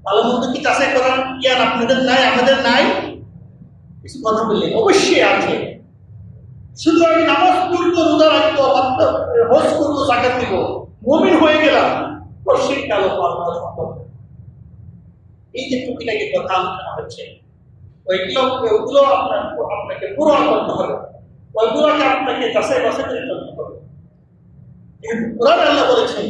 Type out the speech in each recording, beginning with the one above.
ভালো মন্দ কি যাচাই করার জ্ঞান আপনাদের নাই, আমাদের নাই? কিছু কথা বললেন, অবশ্যই আছে। শুধু আমি নামাজ পড়বো, রোজা রাখবো, হজ করবো, জাকাত দিব, মুমিন হয়ে গেলাম, অবশ্যই কালো পাওয়া সম্ভব। এই যে টুকিটাকি কথা আলোচনা হচ্ছে, ওইগুলো আপনাকে পুরো করতে হবে, ওইগুলোকে আপনাকে যাচাই বাছাই করে চলতে হবে। কোরআন আল্লাহ বলেছেন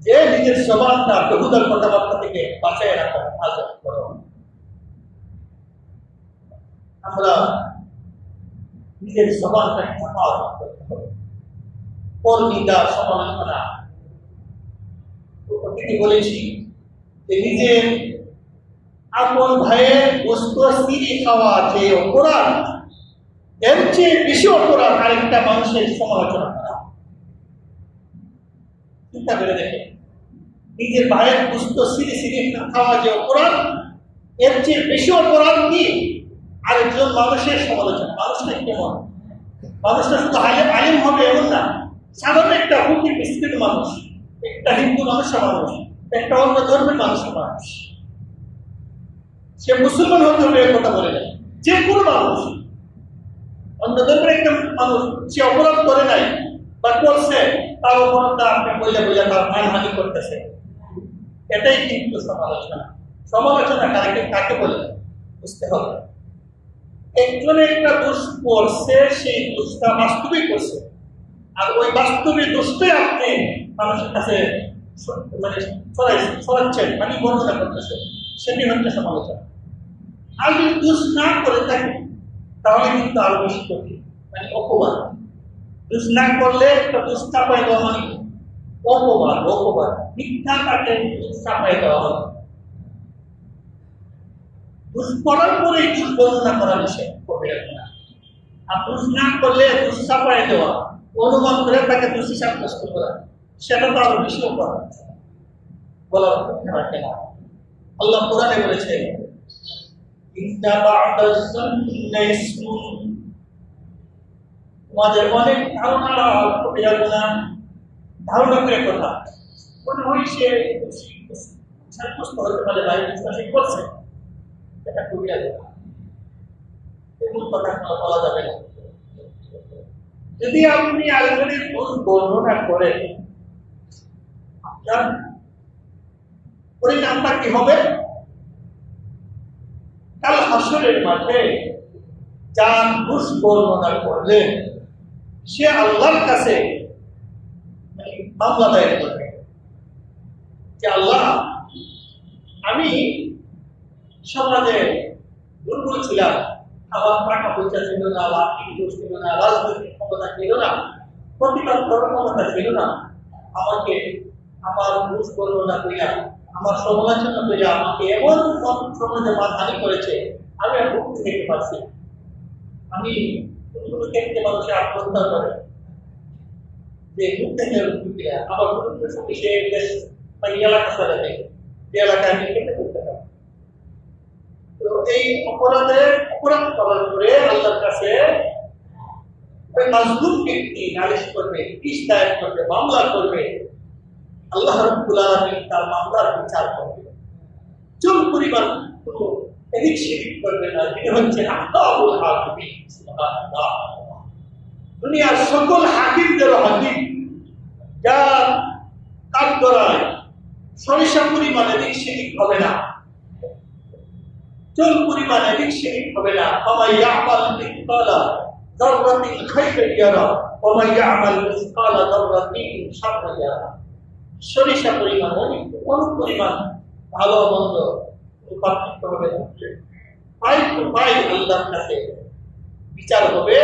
যে নিজের জবানটা বেহুদার কথাবার্তা থেকে বাঁচায় রাখা, আজাদ করো। আমরা নিজের জবানটাকে হেফাজত করতে হবে। পরনিন্দা, সমালোচনা, প্রকৃতি বলেছি যে নিজের আপন ভাইয়ের বস্তু সিঁড়ি খাওয়া যে অপরাধ, এর চেয়ে বেশি অপরাধ আরেকটা মানুষের সমালোচনা করা। চিন্তা করে দেখে, নিজের ভাইয়ের বস্তু সিঁড়ি খাওয়া যে অপরাধ, এর চেয়ে বেশি অপরাধ কি আরেকজন মানুষের সমালোচনা। মানুষটা কেমন? মানুষটা শুধু আলিম হবে এমন না, সাধারণ একটা হুকি বিস্তৃত মানুষ, একটা হিন্দু মানুষের মানুষ, একটা অন্য ধর্মের মানুষের মানুষ, সে মুসলমান হতে হবে কথা বলে নাই, যে কোনো মানুষ, অন্য ধর্মের একটা মানুষ, সে অপরাধ করে নাই বা করছে, তার অপরাধটা আপনি বলে বলে তার মানহানি করতেছে, এটাই কিন্তু সমালোচনা। সমালোচনা কাকে বলে বুঝতে হবে। একজনে একটা দোষ করছে, সেই দোষটা বাস্তবিক করছে, আর ওই বাস্তবিক দোষটাই আপনি মানুষের কাছে মানে ছড়াচ্ছেন, মানে বর্ণনা করতেছেন, সেটি হচ্ছে সমালোচনা। আর যদি দোষ না করে থাকে তাহলে কিন্তু আরো বেশি কঠিন, মানে অপবাদ। দোষ না করলে একটা দোষ চাপাই দেওয়া মানে অপবাদ, মিথ্যা তাকে দোষ চাপাই দেওয়া হবে। দোষ করার পরে দোষ বর্ণনা করা নিষেধ করবে না, আর দোষ না করলে দোষ চাপাই দেওয়া, অনুমান করে তাকে দোষী সাব্যস্ত করা, সেটা তো আরো বেশি অপরাধ বলার অপেক্ষা রাখে না। আল্লাহ কোরআনে বলেছে, তোমাদের অনেক ধারণা করে কথা মনে হয় সে সাব্যস্ত হতে পারে, ভাই বিশ্বাসী করছে, এটা কবিরা কথা, এমন কথা বলা যাবে না। যদি আপনি আরেকজনের ভুল বর্ণনা করেন, আপনার পরিণামটা কি হবে? কাল হাসরের মাঠে যার ভুল বর্ণনা করলেন সে আল্লাহর কাছে মামলা দায়ের করবে যে আল্লাহ, আমি সমাজে দুর্বল ছিলাম, আমার টাকা পয়সা ছিল না, আর্থিক দোষ ছিল না, রাজনৈতিক ক্ষমতা ছিল না, প্রতিবাদ করার ক্ষমতা ছিল না, আমাকে আমার ভুল বর্ণনা করিয়া, আমার সমালোচনা করিয়া আমাকে এমন সমাজে মানহানি করেছে, আমি আর মুক্তি দেখতে পারছি। আমি কোনো ক্ষেত্রে মানুষের আত্মহত্যা করে যে মুক্তি আমার কোনো সঙ্গে সে দেশ মানে এলাকা চলে যায়, যে এলাকায় আমি কেটে করতে পারি। তো এই অপরাধ করার পরে আল্লাহর কাছে ওই মাজলুম ব্যক্তি নালিশ করবে, কিস দায়ের করবে, মামলা করবে, আল্লাহ রাব্বুল আলামিন তার মামলার বিচার করবে। চুল পরিমাণ কোনো এদিক সেদিক করবে না। তিনি হচ্ছে আহকামুল হাকিমিন, সুবহানাল্লাহ। দুনিয়ার সকল হাকিমদের হাকিম, যা কাজ করায় সরিষা পরিমাণ এদিক সেদিক হবে না, চুল পরিমাণ এদিক সেদিক হবে না। ওয়া ইয়ামাল মিসকালা যাররাতিন খায়রান ইয়ারা ওয়া মান ইয়ামাল মিসকালা যাররাতিন শাররান ইয়ারা। সরিষা পরিমাণ অনেক পরিমাণ ভালো মন্দ পার্থক্য হবে না। পাই টু পাই আল্লাহর কাছে বিচার হবে।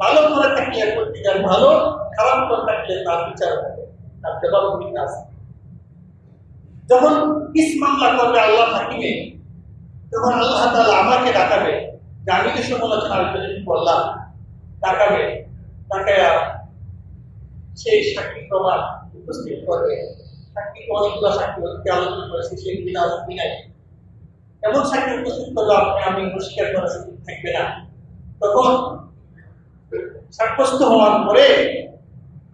ভালো করে থাকলে প্রতিকার ভালো, খারাপ করে থাকলে তার বিচার হবে, তার জবাব দিতে আসে। যখন কিস মামলা করবে আল্লাহ হাকিমে, তখন আল্লাহ তাআলা আমাকে ডাকাবে যে আমি যে সমালোচনা করলাম, ডাকাবে, ডাকায়া সেই সাক্ষী প্রমাণ উপস্থিত করবে। সাক্ষী অনেকগুলো সাক্ষী আলোচনা করেছে, সেই বিনা এমন সাক্ষী উপস্থিত করলে আমি পরিষ্কার করার সুযোগ থাকবে না। তখন সাব্যস্ত হওয়ার পরে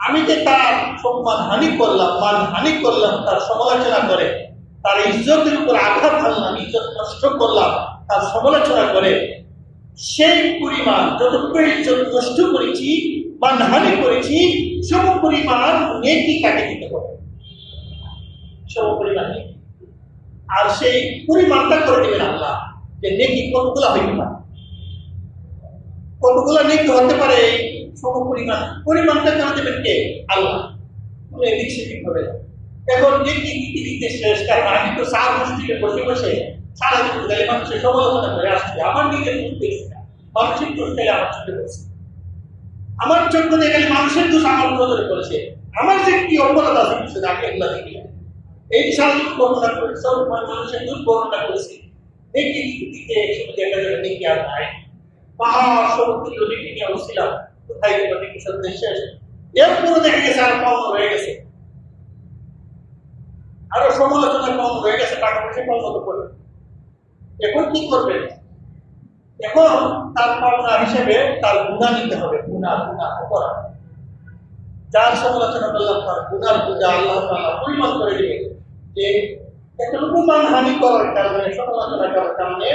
আমি যে তার সম্মান হানি করলাম, মান হানি করলাম তার সমালোচনা করে, তার ইজ্জতের উপর আঘাত হানলাম, ইজ্জত নষ্ট করলাম, তার সমালোচনা করে সেই পরিমাণ যতটুকু ইজ্জত নষ্ট করেছি, মানহানি করেছি, সম পরিমাণ নেকি কাকে দিতে হবে, সম পরিমাণ নেকি। আর সেই পরিমাণটা করে দেবেন আল্লাহ, যে নেকি কতগুলা হইতে পারে, কতগুলা নেকি হতে পারে, এই সম পরিমাণটা করে দেবেন কে? আল্লাহ। কোনো এদিক সেদিক হবে না। এখন নেকি দিতে দিতে শেষ, কারণ আমি তো 4 মাস থেকে বসে বসে সারাদিন মানুষের সমালোচনা করে আসছি, আমার নিজের দোষ দেখছি না, মানুষের দোষ থেকে আমার চোখে পড়ছে, আমার চোখ দেখে মানুষের দোষ আমার নজরে পড়েছে, আমার যে কি অপরাধ আছে কিছু আমি এগুলা দেখি না। এই বিশাল বর্ণনা করে সব মানুষের দোষ বর্ণনা করেছি, নেকি দিতে দেখা যাবে নেকি আর নাই, পাহাড় সমুদ্র নেকি নিয়ে বসছিলাম, কোথায় গেল নেকি সব শেষ, এরপরে দেখা গেছে আর কম হয়ে গেছে, আরো সমালোচনা কম হয়ে গেছে, টাকা পয়সা কম মতো করে। এখন কি করবেন? এখন তার পাওনা হিসেবে তার গুণা নিতে হবে, গুণা অপরাধ। যার সমালোচনা করলাম তার গুণার পূজা আল্লাহ তাআলা পরিমাণ করে দিবে, যে এতটুকু মানহানি করার কারণে, সমালোচনা করার কারণে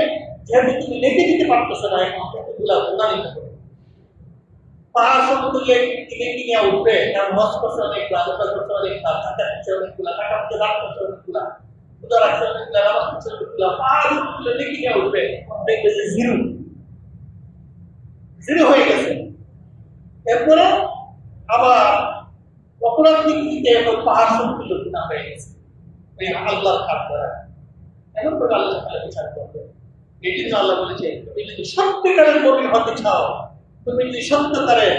যেহেতু তুমি লেগে দিতে পারতেছো না, এখন এতগুলা গুণা নিতে হবে। পাহাড় সমুদ্র লেগে নিয়ে উঠবে, কারণ হজ করছে অনেকগুলা, রোজা করছে অনেকগুলা, জাকাত দিচ্ছে অনেকগুলা, টাকা পয়সা দান করছে অনেকগুলা, রোজা রাখছে অনেকগুলা, নামাজ পড়ছে অনেকগুলা, পাহাড় সমুদ্র লেগে নিয়ে উঠবে, দেখবে যে জিরো হয়ে গেছে। এরপরে আবার অপরাধ দিকে এখন পাহাড় সমুদ্র গুণা হয়ে গেছে, আল্লাহর খাত করা, এখন তো আল্লাহ তাআলা বিচার করবে। এই জন্য আল্লাহ বলেছে, তুমি যদি সত্যিকারের মুমিন হতে চাও, তুমি যদি সত্যিকারের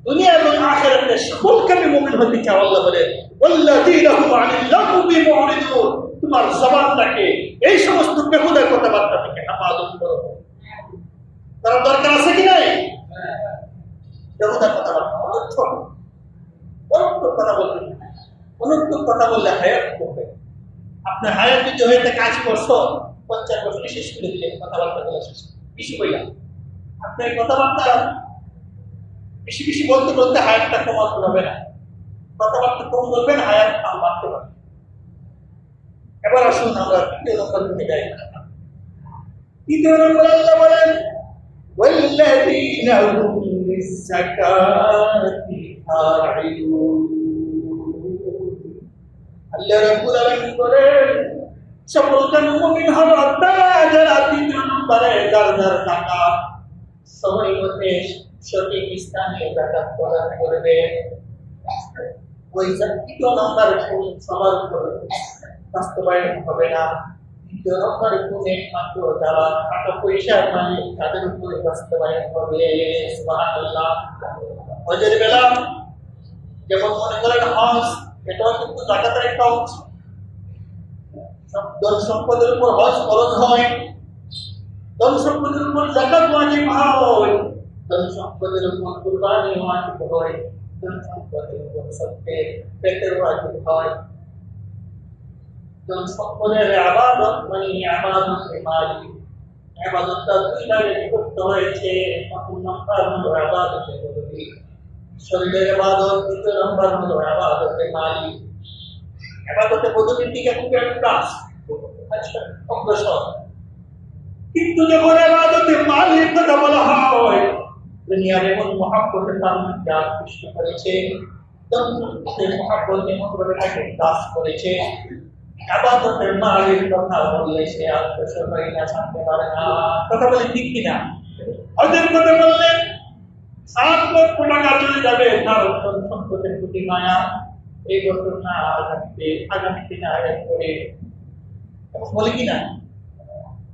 দুনিয়া এবং আখিরাতে সকলকামী মুমিন হতে চাও, আল্লাহ বলে ওয়াল্লাযীনা হুম আনিল লাগবি মুরিদুন, তোমার জবানটাকে এই সমস্ত বেহুদা কথাবার্তা থেকে হেফাজত করো। তার দরকার আছে কি নাই? বেহুদা কথাবার্তা অনর্থক কথা বলবেন, অনর্থক কথা বললে হায়াত করবে। আপনার হায়াত যদি হয়ে কাজ করছো 50 বছর শেষ করে দিলেন, কথাবার্তা বলা শেষ, বেশি বললাম। আপনার কথাবার্তা বেশি বেশি বলতে বলতে হায়াতটা কমাতে হবে না, কথাবার্তা কম বলবেন, হায়াত কম বাড়তে পারে। এবার আসুন আমরা তৃতীয় নম্বর দিকে যাই। তৃতীয় নম্বর আল্লাহ বলেন ওয়াল্লাযীনা হুম লিয-যাকাতি ফা'ইলুন। আল্লাহ রাব্বুল আলামিন বলেন সকলকামী মুমিন হলো তারা যারা তৃতীয় নম্বরে যার টাকা সময় মতে সঠিক স্থানে যাকাত প্রদান করবে, ওই তৃতীয় নম্বর সবার উপর বাস্তবায়ন হবে না। তৃতীয় নম্বর গুণে মাত্র যারা টাকা পয়সার মালিক তাদের উপরে বাস্তবায়ন হবে। সুবহানাল্লাহ। হজের বেলা যেমন মনে করেন হজ, এটাও কিন্তু যাকাতের একটা অংশ। ধন সম্পদের উপর হজ ফরজ হয়, ধন সম্পদের উপর যাকাত ওয়াজিব হয়, ধন সম্পদের উপর কুরবানি ওয়াজিব হয়, ধন সম্পদের উপর সদকা ফিতর ওয়াজিব হয়। ধন সম্পদের ইবাদত মানে ইবাদত মালি, ইবাদতটা দুই ভাগে বিভক্ত হয়েছে। প্রথম নম্বর হলো ইবাদতে বদনি, শরীরের ইবাদত। দ্বিতীয় নম্বর হলো ইবাদতে মালি। ইবাদতে বদনির দিকে খুব একটা অগ্রসর, কিন্তু যখন ইবাদতে মালির কথা বলা হয়, দুনিয়ার এমন মহাব্বতে তার মধ্যে আকৃষ্ট করেছে, মহাব্বত এমন ভাবে তাকে দাস করেছে, ইবাদতে মালির কথা বললে সে আকৃষ্ট হয় না, ছাড়তে পারে না। কথা বলে ঠিক কিনা? হজের কথা বললে 7 লক্ষ টাকা চলে যাবে, তার সম্পদের প্রতি মায়া, এই বছর না আগামীতে না করে বলে কিনা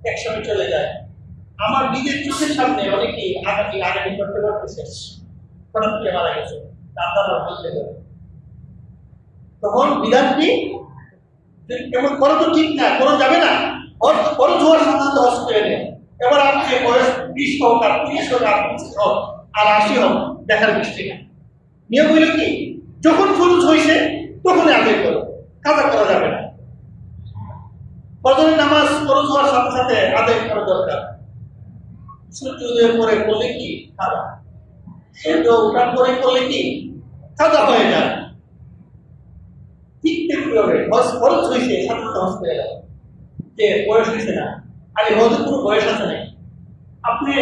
একসঙ্গে চলে যায়। আমার নিজের চোখের সামনে অনেকেই আগামী করতে পারতেছে, হঠাৎ করে মারা গেছে, দাদা বলতে তখন বিধান কি কেমন করো তো ঠিক না, করা যাবে না, খরচ হওয়ার সাধারণত হজ করে নেয়। এবার আপনি বয়স 20 হোক আর 30 হোক আর 25 হোক আর 80 হোক, দেখার বিষয় না। নিয়ম হইল কি, যখন খরচ হয়েছে তখনই আদায় করো, কাজা করা যাবে না। ফজরের নামাজ খরচ হওয়ার সাথে সাথে আদায় করা দরকার। সূর্যোদয়ের পরে করলে কি কাজা, সূর্য ওঠার পরে করলে কি কাজা হয়ে যায়। ঠিক তেমনি হবে হজ খরচ হয়েছে সাথে সাথে হজ করে গেল, যে বয়স হয়েছে না, আর এই হজের কোনো বয়স আছে নাই। আপনি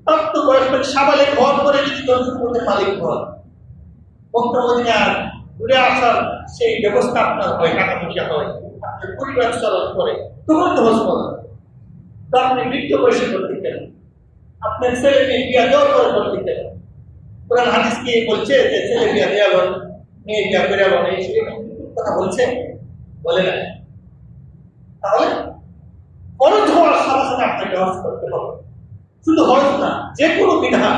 প্রাপ্ত বয়স করে সাবালের ঘর করে যদি দর্শন করতে মালিক হন, মক্কা মদিনার ঘুরে আসার সেই ব্যবস্থা আপনার হয়, টাকা পয়সা হয়, আপনার পরিবার চলন করে, তখন তো হজ করেন। তো আপনি বৃদ্ধ বয়সে করতে গেলেন, আপনার ছেলে মেয়ে বিয়া দেওয়ার পরে করতে গেলেন। কোরআন হাদিস কি বলছে যে ছেলে বিয়া দেওয়া মেয়ে বিয়া করে এই কথা বলছে? বলে না। তাহলে খরচ হওয়ার সাথে সাথে আপনাকে হজ করতে হবে। শুধু হজ না, যে কোনো বিধান,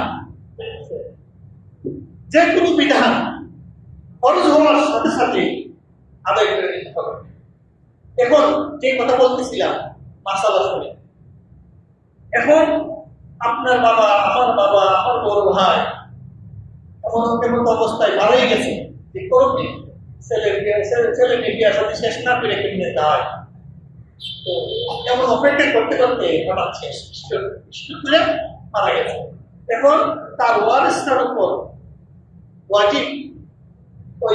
যে কোনো বিধান খরচ হওয়ার সাথে সাথে আদায় করে নিতে হবে। এখন যে কথা বলতেছিলাম মাসালা শুনে, এখন আপনার বাবা, আমার বাবা, আমার বড় ভাই এমন কেমন অবস্থায় মারাই গেছে, যে করবে ছেলে মেয়ে বিয়ার সাথে শেষ না পেরে কিনে যায়। তো এমন অপেক্ষা করতে করতে হঠাৎ শেষ করে মারা গেছে। এখন তার ওয়ারিসটার উপর ওয়াজিব ওই